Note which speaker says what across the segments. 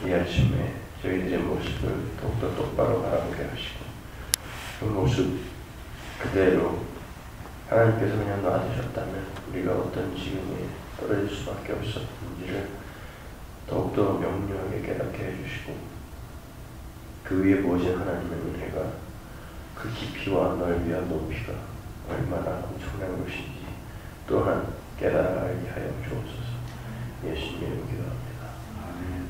Speaker 1: 이 아침에 저희들의 모습을 더욱더 똑바로 바라보게 하시고 그 모습 그대로 하나님께서 그냥 놔두셨다면 우리가 어떤 지경에 떨어질 수밖에 없었는지를 더욱더 명료하게 깨닫게 해주시고 그 위에 보신 하나님의 은혜가 그 깊이와 넓이와 높이가 얼마나 엄청난 것인지 또한 깨달아 알게 하여 주옵소서. 예수님의 이름으로 기도합니다. 아멘.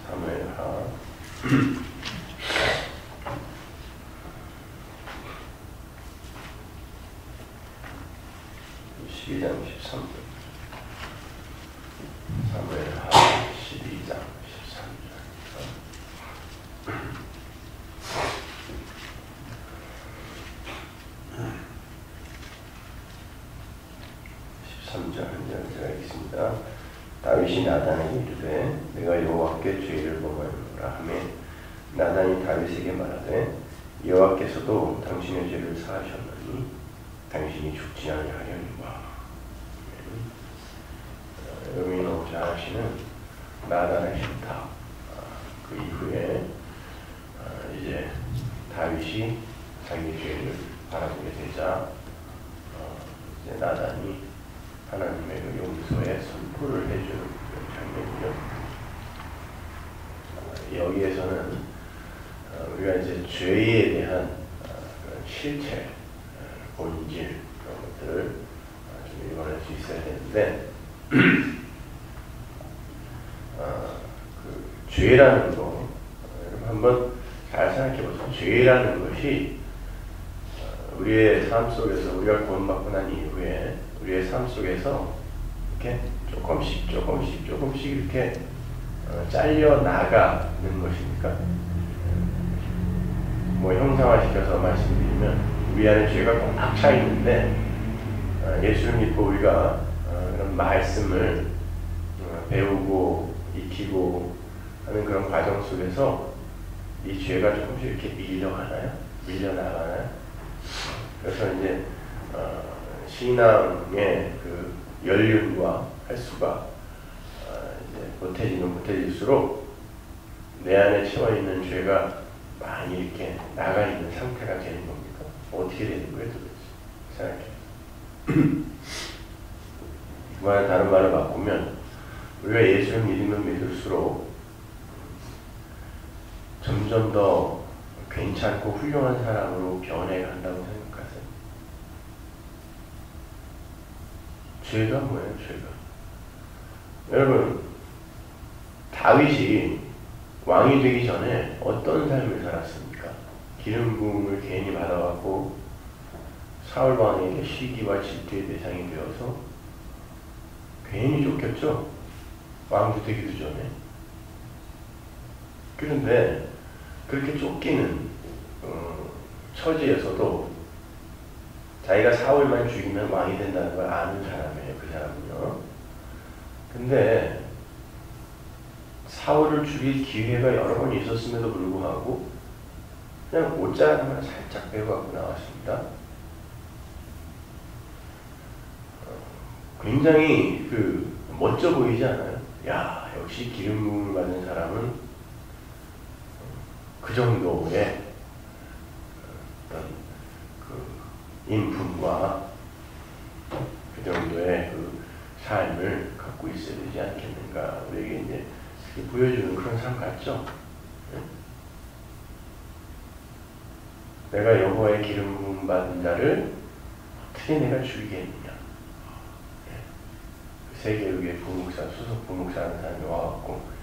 Speaker 1: 사무엘하 12장 13절. 사무엘하 12장 13절. 13절 한 절 제가 읽겠습니다. 다윗이 나단에게 이르되 내가 여호와께 죄를 범하였노라 하며 나단이 다윗에게 말하되 여호와께서도 당신의 죄를 사하셨나니 당신이 죽지 아니하려니와. 여러분이 너무 잘 아시는 나단의 신탁. 그 이후에 이제 다윗이 자기 죄를 바라보게 되자 이제 나단이 하나님의 그 용서의 선포를 해주는 장면이죠. 여기에서는 우리가 이제 죄에 대한 그런 실체, 본질 그런 것들을 좀 읽어낼 수 있어야 되는데 그 죄라는 거 여러분 한번 잘 생각해 보세요. 죄라는 것이 우리의 삶 속에서 우리가 구원받고 난 이후에 우리의 삶 속에서 이렇게 조금씩 이렇게 잘려 나가는 것입니까? 뭐 형상화시켜서 말씀드리면 우리 안에 죄가 꽉 차 있는데 예수를 믿고 우리가 그런 말씀을 배우고 익히고 하는 그런 과정 속에서 이 죄가 조금씩 이렇게 밀려나가나요? 그래서 이제 신앙의 그 연륜과 횟수가 이제 못해질수록 내 안에 채워 있는 죄가 많이 이렇게 나가 있는 상태가 되는 겁니까? 어떻게 되는 거예요, 도대체? 생각해. 다른 말을 바꾸면 우리가 예수를 믿으면 믿을수록 점점 더 괜찮고 훌륭한 사람으로 변해간다고 생각하세요? 죄가 뭐예요, 죄가? 여러분, 다윗이 왕이 되기 전에 어떤 삶을 살았습니까? 기름 부음을 괜히 받아갖고 사울 왕에게 시기와 질투의 대상이 되어서 괜히 쫓겼죠? 왕도 되기도 전에. 그런데 그렇게 쫓기는 처지에서도 자기가 사울만 죽이면 왕이 된다는 걸 아는 사람이에요. 그 사람은요. 근데 사울을 죽일 기회가 여러 번 있었음에도 불구하고 그냥 옷자락을 살짝 빼고 갖고 나왔습니다. 굉장히 멋져 보이지 않아요? 야, 역시 기름 부음을 받는 사람은 그 정도의 어떤 그 인품과 그 정도의 그 삶을 갖고 있어야 되지 않겠는가? 우리에게 이제 보여주는 그런 삶 같죠? 내가 여호와의 기름 부음 받은 자를 어떻게 내가 죽이겠느냐? 세계의 부목사, 수석 부목사라는 사람이 와갖고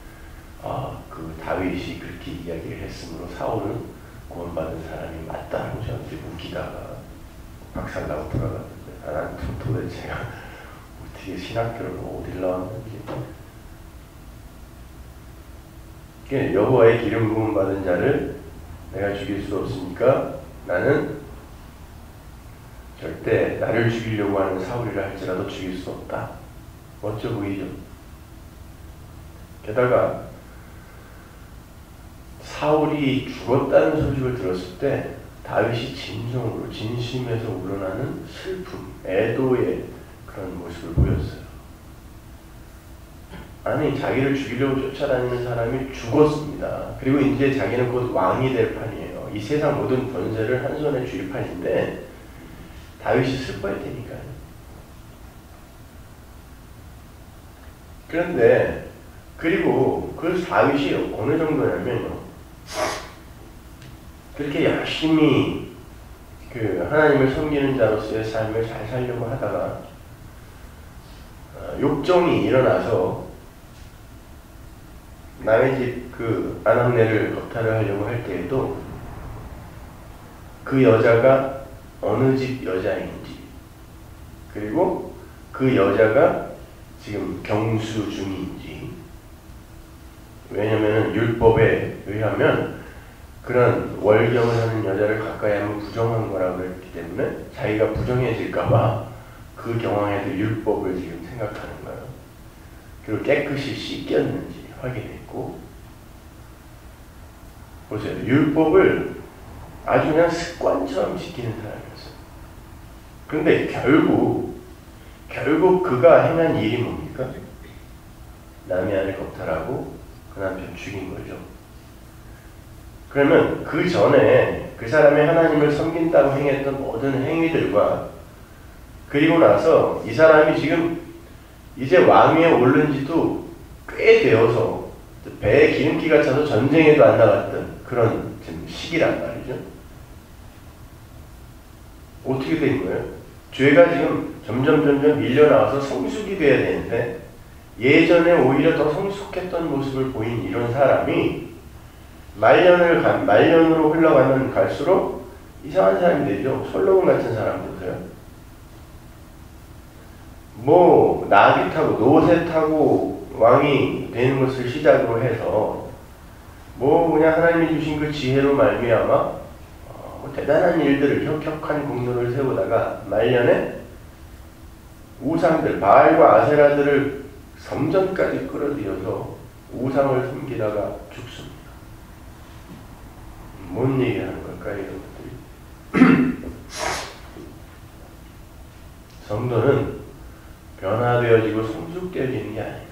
Speaker 1: 그 다윗이 그렇게 이야기를 했으므로 사울은 구원받은 사람이 맞다라고 저한테 웃기다가 박살나고 돌아갔는데 난 도대체 어떻게 신학교를 어딜 나왔는지. 여호와의 기름 부음 받은 자를 내가 죽일 수 없으니까 나는 절대 나를 죽이려고 하는 사울이라 할지라도 죽일 수 없다. 멋져 보이죠? 게다가 사울이 죽었다는 소식을 들었을 때 다윗이 진정으로 진심에서 우러나는 슬픔, 애도의 그런 모습을 보였어요. 아니 자기를 죽이려고 쫓아다니는 사람이 죽었습니다. 그리고 이제 자기는 곧 왕이 될 판이에요. 이 세상 모든 권세를 한 손에 쥘 판인데 다윗이 슬퍼했다니까요. 그런데 그리고 그 다윗이 어느 정도냐면요. 그렇게 열심히 그 하나님을 섬기는 자로서의 삶을 잘 살려고 하다가 욕정이 일어나서 남의 집 그 아낙네를 겁탈을 하려고 할 때에도 그 여자가 어느 집 여자인지 그리고 그 여자가 지금 경수 중인지, 왜냐면 율법에 의하면 그런 월경을 하는 여자를 가까이 하면 부정한 거라고 했기 때문에 자기가 부정해질까봐 그 경황에도 율법을 지금 생각하는 거예요. 그리고 깨끗이 씻겼는지 확인했고, 보세요. 율법을 아주 그냥 습관처럼 지키는 사람이었어요. 그런데 결국 그가 행한 일이 뭡니까? 남의 아내 겁탈하고 그 남편 죽인 거죠. 그러면 그 전에 그 사람이 하나님을 섬긴다고 행했던 모든 행위들과 그리고 나서 이 사람이 지금 이제 왕위에 오른 지도 꽤 되어서 배에 기름기가 차서 전쟁에도 안 나갔던 그런 지금 시기란 말이죠. 어떻게 된 거예요? 죄가 지금 점점 밀려나와서 성숙이 돼야 되는데 예전에 오히려 더 성숙했던 모습을 보인 이런 사람이 말년으로 흘러가면 갈수록 이상한 사람이 되죠. 솔로몬 같은 사람 보세요. 뭐 나귀 타고 노새 타고 왕이 되는 것을 시작으로 해서 뭐 그냥 하나님이 주신 그 지혜로 말미암아 대단한 일들을 혁혁한 공로를 세우다가 말년에 우상들 바알과 아세라들을 성전까지 끌어들여서 우상을 섬기다가 죽습니다. 뭔 얘기하는 걸까요? 이런 것들이 성도는 변화되어지고 성숙되어지는 게 아닙니다.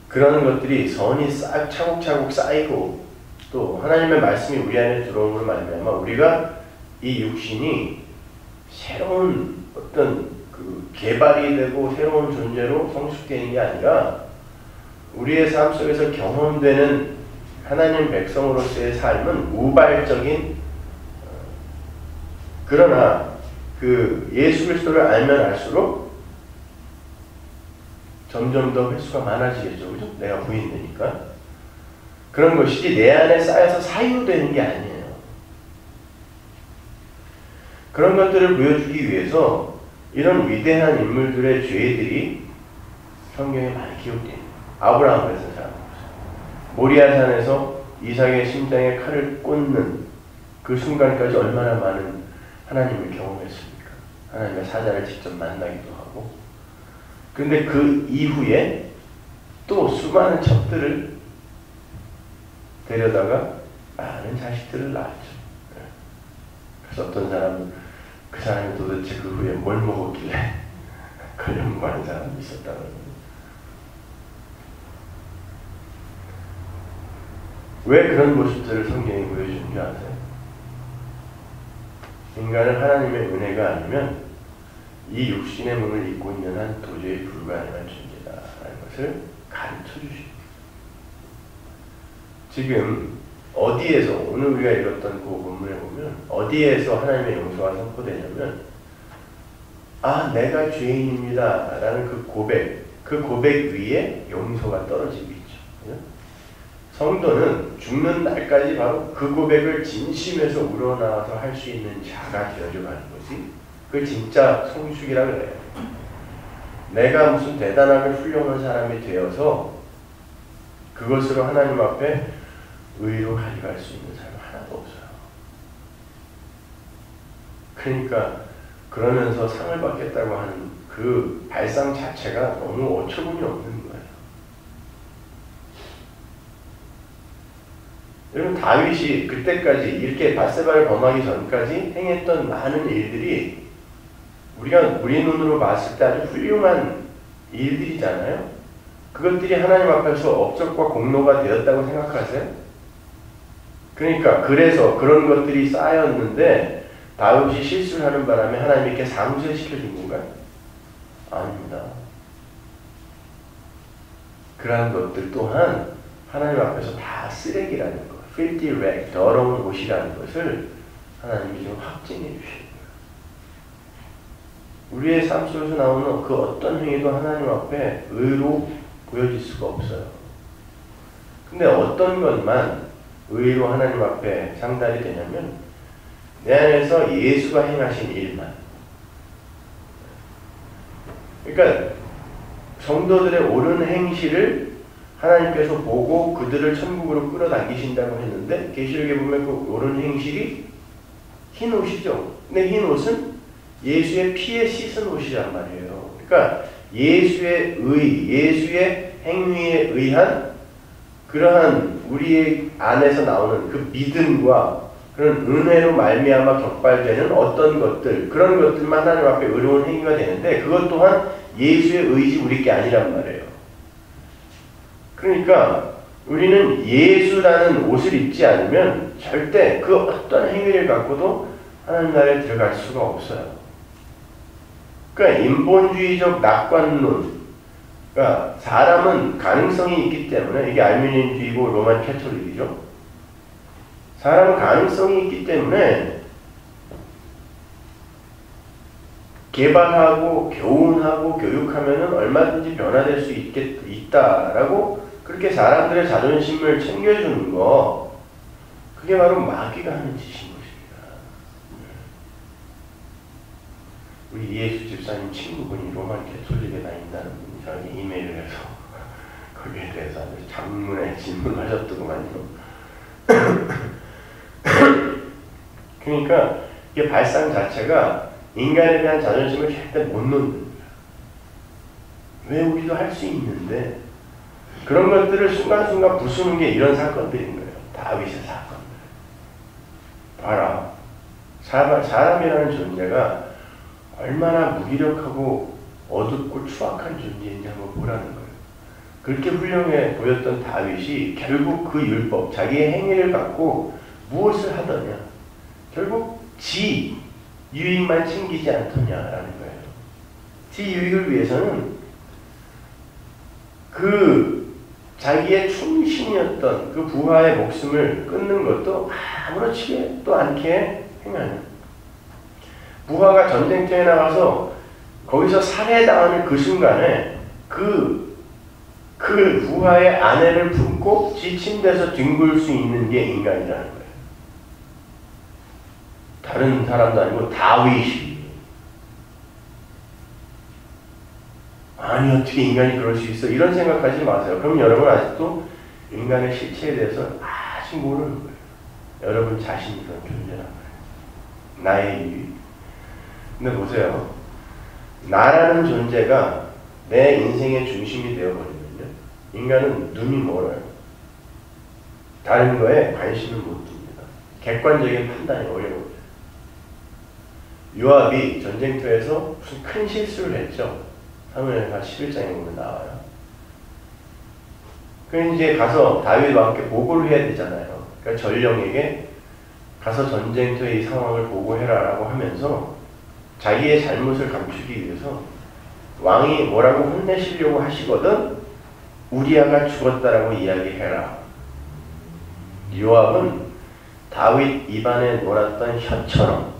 Speaker 1: 그런 것들이 선이 차곡차곡 쌓이고 또 하나님의 말씀이 우리 안에 들어옴으로 말미암아 우리가 이 육신이 새로운 어떤 그 개발이 되고 새로운 존재로 성숙되는 게 아니라 우리의 삶 속에서 경험되는 하나님 백성으로서의 삶은 우발적인 그러나 그 예수 그리스도를 알면 알수록 점점 더 횟수가 많아지겠죠. 그죠? 내가 부인되니까. 그런 것이지 내 안에 쌓여서 사유되는 게 아니에요. 그런 것들을 보여주기 위해서 이런 위대한 인물들의 죄들이 성경에 많이 기록돼요. 아브라함 같은 사람. 모리아산에서 이삭의 심장에 칼을 꽂는 그 순간까지 얼마나 많은 하나님을 경험했습니까? 하나님의 사자를 직접 만나기도 하고. 그런데 그 이후에 또 수많은 첩들을 데려다가 많은 자식들을 낳았죠. 그래서 어떤 사람은 그 사람이 도대체 그 후에 뭘 먹었길래 그걸 연구하는 사람이 있었다고 합니다. 왜 그런 모습들을 성경이 보여주는 줄 아세요? 인간은 하나님의 은혜가 아니면 이 육신의 몸을 입고 있는 한 도저히 불가능한 존재다라는 것을 가르쳐 주십니다. 지금 어디에서 오늘 우리가 읽었던 그 본문에 보면 어디에서 하나님의 용서가 선포되냐면 내가 죄인입니다 라는 그 고백 위에 용서가 떨어지고 있죠. 그죠? 성도는 죽는 날까지 바로 그 고백을 진심에서 우러나와서 할 수 있는 자가 되어져가는 것이 그걸 진짜 성숙이라고 그래요. 내가 무슨 대단하게 훌륭한 사람이 되어서 그것으로 하나님 앞에 의로 가져갈 수 있는 사람 하나도 없어요. 그러니까 그러면서 상을 받겠다고 하는 그 발상 자체가 너무 어처구니 없는 거예요. 여러분 다윗이 그때까지 이렇게 밧세바를 범하기 전까지 행했던 많은 일들이 우리 눈으로 봤을 때 아주 훌륭한 일들이잖아요. 그것들이 하나님 앞에서 업적과 공로가 되었다고 생각하세요? 그러니까 그래서 그런 것들이 쌓였는데 다윗이 실수를 하는 바람에 하나님이 이렇게 상쇄시켜준 건가요? 아닙니다. 그러한 것들 또한 하나님 앞에서 다 쓰레기라는 것, filthy rag, 더러운 옷이라는 것을 하나님이 좀 확증해 주시는 거예요. 우리의 삶 속에서 나오는 그 어떤 행위도 하나님 앞에 의로 보여질 수가 없어요. 근데 어떤 것만 의로 하나님 앞에 상달이 되냐면 내 안에서 예수가 행하신 일만. 그러니까 성도들의 옳은 행실을 하나님께서 보고 그들을 천국으로 끌어당기신다고 했는데 계시록에 보면 그 옳은 행실이 흰 옷이죠. 근데 흰 옷은 예수의 피에 씻은 옷이란 말이에요. 그러니까 예수의 의, 예수의 행위에 의한 그러한 우리의 안에서 나오는 그 믿음과 그런 은혜로 말미암아 격발되는 어떤 것들, 그런 것들만 하나님 앞에 의로운 행위가 되는데 그것 또한 예수의 의지 우리 게 아니란 말이에요. 그러니까 우리는 예수라는 옷을 입지 않으면 절대 그 어떤 행위를 갖고도 하나님 나라에 들어갈 수가 없어요. 그러니까 인본주의적 낙관론, 그러니까 사람은 가능성이 있기 때문에 이게 알미니안주의고 로만 캐톨릭이죠. 사람은 가능성이 있기 때문에 개발하고 교훈하고 교육하면은 얼마든지 변화될 수 있다라고 그렇게 사람들의 자존심을 챙겨주는 거, 그게 바로 마귀가 하는 짓인 것입니다. 우리 이예수 집사님 친구분이 로만 캐톨릭에 다닌다는 분이 저에게 이메일을 해서 거기에 대해서 아주 장문의 질문을 하셨더구만요. 그러니까 이게 발상 자체가 인간에 대한 자존심을 절대 못 놓는 거야. 왜 우리도 할 수 있는데 그런 것들을 순간순간 부수는 게 이런 사건들인 거예요. 다윗의 사건들. 봐라. 사람이라는 존재가 얼마나 무기력하고 어둡고 추악한 존재인지 한번 보라는 거예요. 그렇게 훌륭해 보였던 다윗이 결국 그 율법, 자기의 행위를 갖고 무엇을 하더냐. 결국 지 유익만 챙기지 않더냐라는 거예요. 지 유익을 위해서는 그 자기의 충신이었던 그 부하의 목숨을 끊는 것도 아무렇지도 않게 행하는, 부하가 전쟁터에 나가서 거기서 살해당하는 그 순간에 그 부하의 아내를 품고 지 침대에서 뒹굴 수 있는 게 인간이라는 거예요. 다른 사람도 아니고 다윗이. 아니 어떻게 인간이 그럴 수 있어? 이런 생각하지 마세요. 그럼 여러분 아직도 인간의 실체에 대해서 아직 모르는 거예요. 여러분 자신이 그런 존재란 말이에요. 나의 유익. 근데 보세요. 나라는 존재가 내 인생의 중심이 되어버리면요. 인간은 눈이 멀어요. 다른 거에 관심을 못 둡니다. 객관적인 판단이 어려워요. 요압이 전쟁터에서 무슨 큰 실수를 했죠. 사무엘하 11장에 보면 나와요. 그래서 이제 가서 다윗과 함께 보고를 해야 되잖아요. 그러니까 전령에게 가서 전쟁터의 이 상황을 보고해라라고 하면서 자기의 잘못을 감추기 위해서 왕이 뭐라고 혼내시려고 하시거든 우리아가 죽었다라고 이야기해라. 요압은 다윗 입안에 놀았던 혀처럼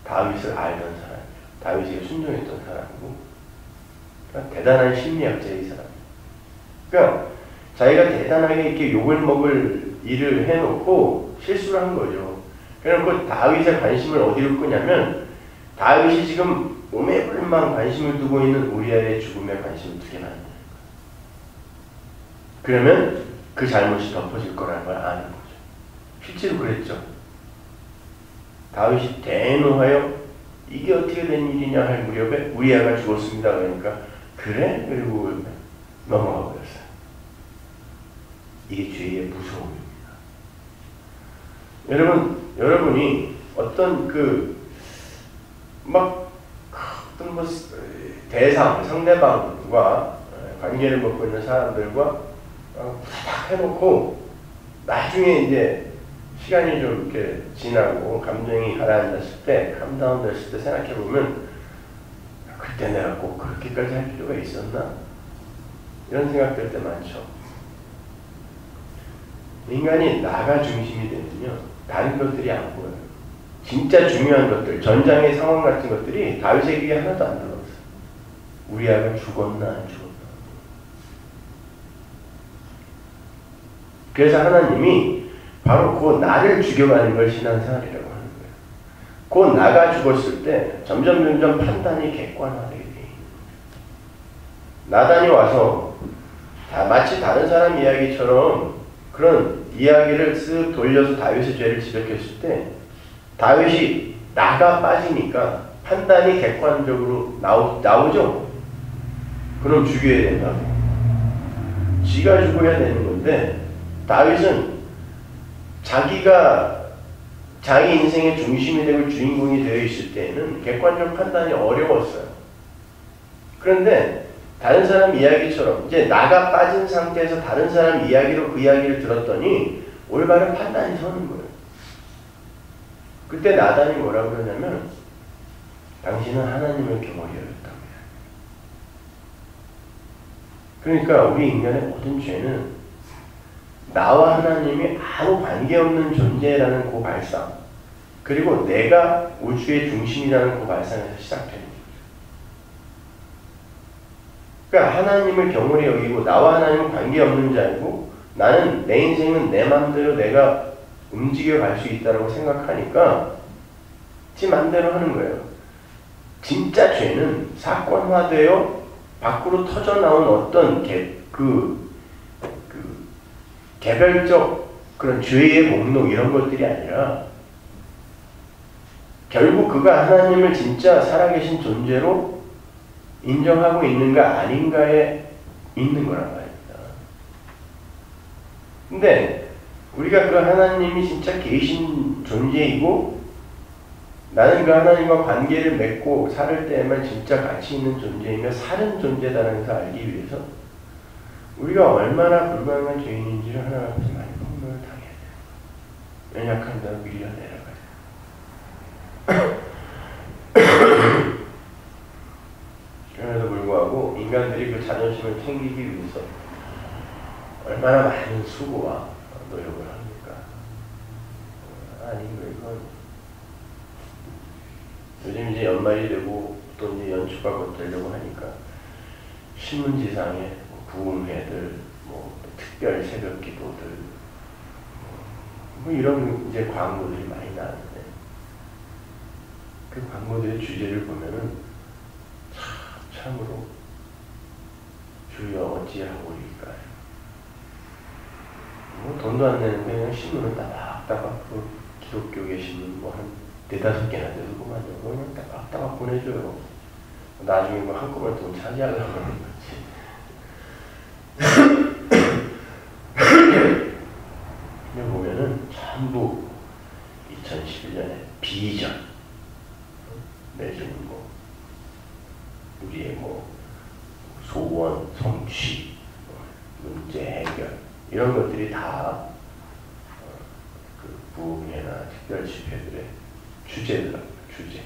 Speaker 1: 다윗을 알던 사람이에요. 다윗에게 순종했던 사람이고, 그러니까 대단한 심리학자의 사람. 그러니까 자기가 대단하게 이렇게 욕을 먹을 일을 해놓고 실수를 한 거죠. 그래서 다윗의 관심을 어디로 끄냐면 다윗이 지금 오매불만 관심을 두고 있는 우리아의 죽음에 관심을 두게 만드는 거예요. 그러면 그 잘못이 덮어질 거라는 걸 아는 거죠. 실제로 그랬죠. 다윗이 대노하여 이게 어떻게 된 일이냐 할 무렵에 우리아가 죽었습니다. 그러니까 그래? 그리고 넘어가 버렸어요. 이게 죄의 무서움입니다. 여러분이 어떤 어떤 대상, 상대방과 관계를 맺고 있는 사람들과 탁 해놓고 나중에 이제 시간이 좀 이렇게 지나고 감정이 가라앉았을 때, 캄다운 됐을 때 생각해보면 그때 내가 꼭 그렇게까지 할 필요가 있었나? 이런 생각 들 때 많죠. 인간이 나가 중심이 되면요, 다른 것들이 안 보여요. 진짜 중요한 것들, 전장의 상황 같은 것들이 다윗의 귀에 하나도 안 들어왔어요. 우리 아가 죽었나 안 죽었나. 그래서 하나님이 바로 그 나를 죽여가는 걸 신앙생활이라고 하는 거예요. 그 나가 죽었을 때 점점 판단이 객관화되게 돼요. 나단이 와서 마치 다른 사람 이야기처럼 그런 이야기를 쓱 돌려서 다윗의 죄를 지적했을 때 다윗이 나가 빠지니까 판단이 객관적으로 나오죠? 그럼 죽여야 된다고. 지가 죽어야 되는 건데 다윗은 자기가 자기 인생의 중심이 되고 주인공이 되어 있을 때에는 객관적 판단이 어려웠어요. 그런데 다른 사람 이야기처럼 이제 나가 빠진 상태에서 다른 사람 이야기로 그 이야기를 들었더니 올바른 판단이 서는 거예요. 그때 나단이 뭐라고 그러냐면 당신은 하나님을 경험히 여겼다고 해요. 그러니까 우리 인간의 모든 죄는 나와 하나님이 아무 관계없는 존재라는 그 발상, 그리고 내가 우주의 중심이라는 그 발상에서 시작되는 거예요. 그러니까 하나님을 경홀히 여기고 나와 하나님은 관계없는 자이고 나는 내 인생은 내 마음대로 내가 움직여갈 수 있다고 생각하니까 지 맘대로 하는 거예요. 진짜 죄는 사건화되어 밖으로 터져나온 어떤 개별적 그런 죄의 목록 이런 것들이 아니라 결국 그가 하나님을 진짜 살아계신 존재로 인정하고 있는가 아닌가에 있는 거란 말입니다. 근데 우리가 그 하나님이 진짜 계신 존재이고 나는 그 하나님과 관계를 맺고 살 때에만 진짜 가치 있는 존재이며 사는 존재다라는 것을 알기 위해서 우리가 얼마나 불가능한 죄인인지를 하나님 앞에서 많이 폭로를 당해야 돼요. 연약한 대로 밀려내려가요. 그럼에도 불구하고 인간들이 그 자존심을 챙기기 위해서 얼마나 많은 수고와 노력을 합니까? 아니, 이건 요즘 이제 연말이 되고 또 이제 연초가 곧 되려고 하니까 신문지상에 부흥회들, 특별 새벽 기도들, 이런 이제 광고들이 많이 나는데 그 광고들의 주제를 보면은 참으로 주여 어찌하오리까. 돈도 안 내는데 그냥 신문을 따박따박 기독교계 신문 한 4-5개나 돼서 그만요. 그냥 따박따박 보내줘요. 나중에 한꺼번에 돈 차지하려고 하는 거지. 여기 보면은 전부 2011년에 비전 내지는 우리의 소원, 성취, 문제 해결 이런 것들이 다 그 부흥회나 특별 집회들의 주제더라고요. 주제.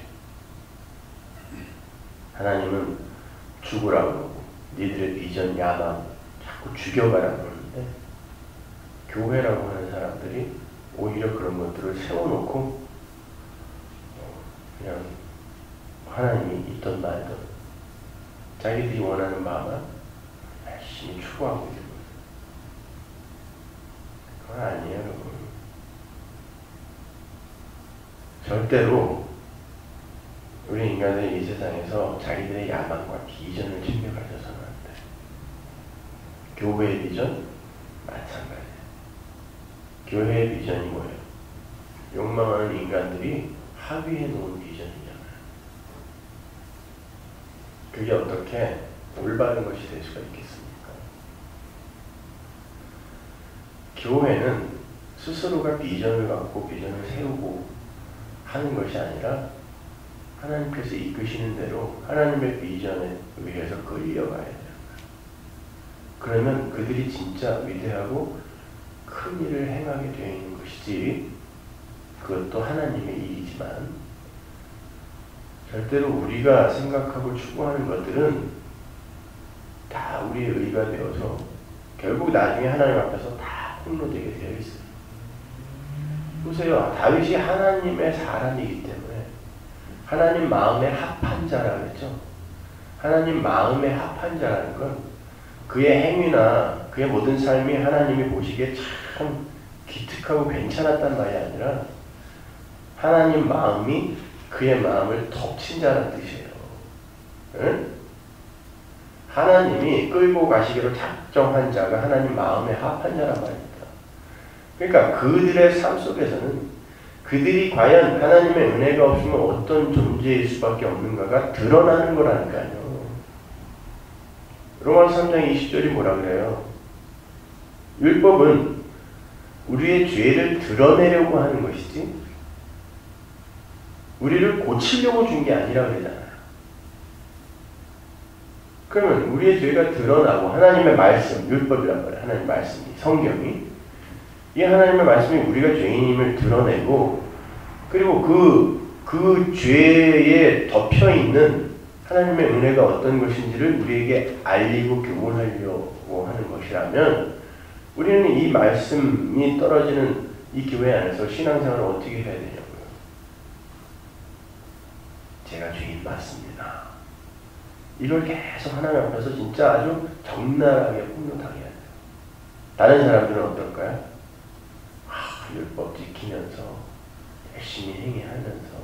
Speaker 1: 하나님은 죽으라고 그러고 니들의 비전, 야망 자꾸 죽여가라고 그러는데 교회라고 하는 사람들이 오히려 그런 것들을 세워놓고 그냥 하나님이 있던 말든 자기들이 원하는 마음을 열심히 추구하고 있는 거예요. 그건 아니에요, 여러분. 절대로 우리 인간들이 이 세상에서 자기들의 야망과 비전을 챙겨가셔서는 안 돼. 교회의 비전? 마찬가지예요. 교회의 비전이 뭐예요? 욕망하는 인간들이 합의해 놓은 비전이잖아요. 그게 어떻게 올바른 것이 될 수가 있겠습니까? 교회는 스스로가 비전을 갖고 비전을 세우고 하는 것이 아니라 하나님께서 이끄시는 대로 하나님의 비전에 의해서 끌려가야 돼요. 그러면 그들이 진짜 위대하고 큰 일을 행하게 되어 있는 것이지, 그것도 하나님의 일이지만 절대로 우리가 생각하고 추구하는 것들은 다 우리의 의가 되어서 결국 나중에 하나님 앞에서 다 폭로되게 되어 있어요. 보세요. 다윗이 하나님의 사람이기 때문에 하나님 마음에 합한 자라 그랬죠. 하나님 마음에 합한 자라는 건 그의 행위나 그의 모든 삶이 하나님이 보시기에 참 기특하고 괜찮았단 말이 아니라 하나님 마음이 그의 마음을 덮친 자라는 뜻이에요. 응? 하나님이 끌고 가시기로 작정한 자가 하나님 마음에 합한 자란 말입니다. 그러니까 그들의 삶 속에서는 그들이 과연 하나님의 은혜가 없으면 어떤 존재일 수밖에 없는가가 드러나는 거라니까요. 로마서 3장 20절이 뭐라 그래요? 율법은 우리의 죄를 드러내려고 하는 것이지 우리를 고치려고 준 게 아니라 그러잖아요. 그러면 우리의 죄가 드러나고 하나님의 말씀, 율법이란 말이에요. 하나님의 말씀이, 성경이 이 하나님의 말씀이 우리가 죄인임을 드러내고 그리고 그 죄에 덮여있는 하나님의 은혜가 어떤 것인지를 우리에게 알리고 교훈하려고 하는 것이라면 우리는 이 말씀이 떨어지는 이 교회 안에서 신앙생활을 어떻게 해야 되냐고요. 제가 죄인 맞습니다. 이걸 계속 하나님 앞에서 진짜 아주 적나라하게 폭로당해야 돼요. 다른 사람들은 어떨까요? 율법 지키면서 열심히 행위하면서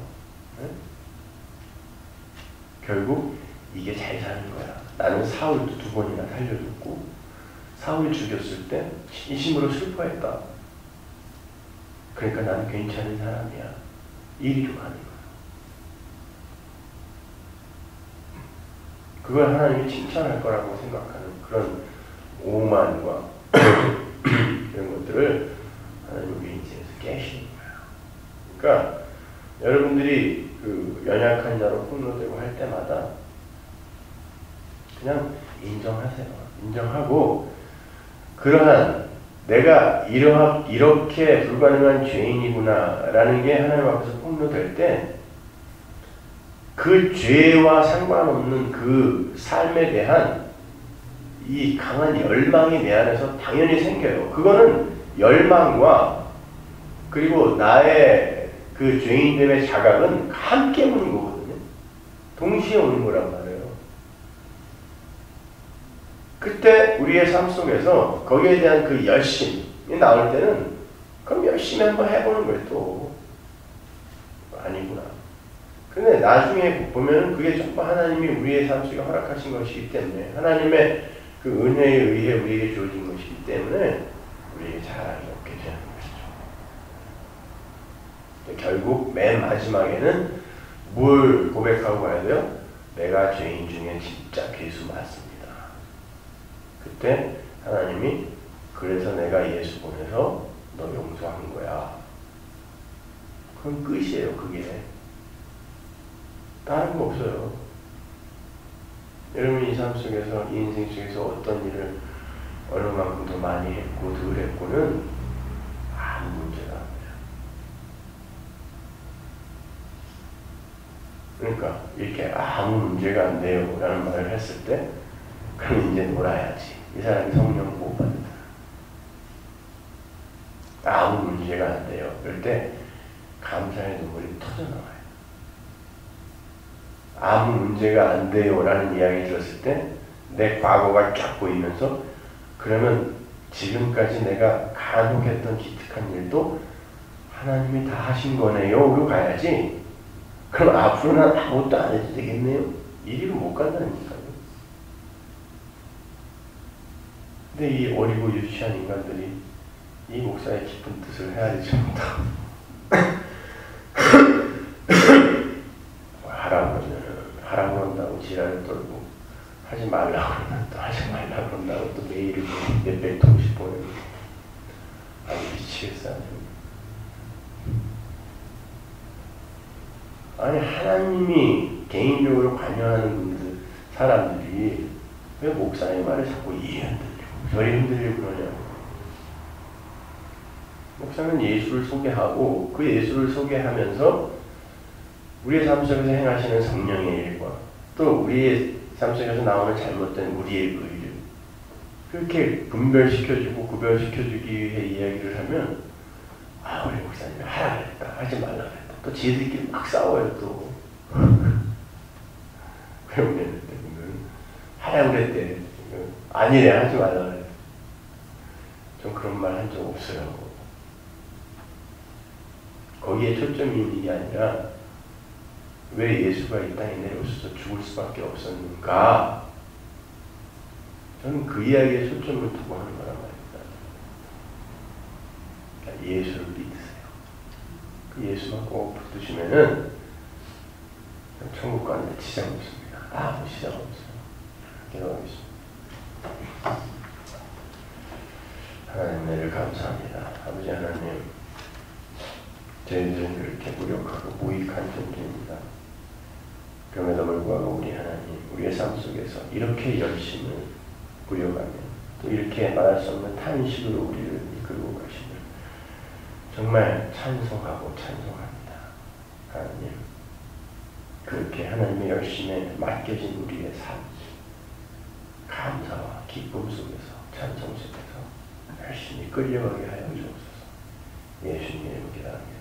Speaker 1: 결국 이게 잘 사는 거야. 나는 사울도 2번이나 살려줬고 사울 죽였을 때 진심으로 슬퍼했다. 그러니까 나는 괜찮은 사람이야. 이리로 가는 거야. 그걸 하나님이 칭찬할 거라고 생각하는 그런 오만과 이런 것들을 하나님 우리 인생에서 깨시는 거예요. 그러니까 여러분들이 그 연약한 자로 폭로되고 할 때마다 그냥 인정하세요. 인정하고 그러한 내가 이렇게 불가능한 죄인이구나 라는 게 하나님 앞에서 폭로될 때 그 죄와 상관없는 그 삶에 대한 이 강한 열망이 내 안에서 당연히 생겨요. 그거는 열망과 그리고 나의 그 죄인됨의 자각은 함께 오는 거거든요. 동시에 오는 거란 말이에요. 그때 우리의 삶 속에서 거기에 대한 그 열심이 나올 때는 그럼 열심히 한번 해보는 거예요. 또 아니구나. 근데 나중에 보면 그게 전부 하나님이 우리의 삶 속에 허락하신 것이기 때문에 하나님의 그 은혜에 의해 우리에게 주어진 것이기 때문에 우리에게 자랑이 없게 되는 것이죠. 결국 맨 마지막에는 뭘 고백하고 가야 돼요? 내가 죄인 중에 진짜 괴수 맞습니다. 그때 하나님이 그래서 내가 예수 보내서 너 용서한 거야. 그건 끝이에요. 그게. 다른 거 없어요. 여러분 이 삶 속에서 이 인생 속에서 어떤 일을 어느 만큼 더 많이 했고 덜 했고는 아무 문제가 안 돼요. 그러니까 이렇게 아무 문제가 안 돼요 라는 말을 했을 때 그럼 이제 놀아야지. 이 사람이 성령 못 받는다. 아무 문제가 안 돼요. 그럴 때 감사의 눈물이 터져나와요. 아무 문제가 안 돼요 라는 이야기 들었을 때 내 과거가 쫙 보이면서 그러면 지금까지 내가 간혹 했던 기특한 일도 하나님이 다 하신 거네요 로 가야지. 그럼 앞으로는 아무것도 안 해도 되겠네요. 이리로 못 간다니까요. 근데 이 어리고 유치한 인간들이 이 목사의 깊은 뜻을 헤아리지 못하고 하라고 한다고 지랄을 떨고 하지 말라고 그러면 또 하지 말라고 그런다고 또 메일을 몇백 통씩 보내고 아주 미치겠어요. 아니 하나님이 개인적으로 관여하는 분들, 사람들이 왜 목사님 말을 자꾸 이해 흔들리고 저리 흔들리고 그러냐고. 목사는 예수를 소개하고 그 예수를 소개하면서 우리의 삶 속에서 행하시는 성령의 일과 또 우리의 삶 속에서 나오는 잘못된 우리의 의를 그렇게 분별시켜주고 구별시켜주기 위해 이야기를 하면 우리 목사님이 하라 그랬다, 하지 말라 그랬다. 또 지들끼리 막 싸워요 또. 그러면 하라 그랬대. 아니래, 하지 말라 그랬대. 좀 그런 말 한 적 없어요. 거기에 초점이 있는 게 아니라 왜 예수가 이 땅에 내려오셔서 죽을 수밖에 없었는가? 저는 그 이야기에 초점을 두고 하는 거란 말입니다. 그러니까 예수를 믿으세요. 그 예수만 꼭 붙드시면은 천국 가는데 지장 없습니다. 아무 지장 없어요. 기도하겠습니다. 하나님 은혜를 감사합니다. 아버지 하나님, 저희들은 그렇게 무력하고 무익한 존재입니다. 그럼에도 불구하고 우리 하나님, 우리의 삶 속에서 이렇게 열심을 부여가며 또 이렇게 말할 수 없는 탄식으로 우리를 이끌고 가시는 정말 찬송하고 찬송합니다. 하나님, 그렇게 하나님의 열심에 맡겨진 우리의 삶, 감사와 기쁨 속에서, 찬송 속에서 열심히 끌려가게 하여 주옵소서. 예수님의 이름으로 기도합니다.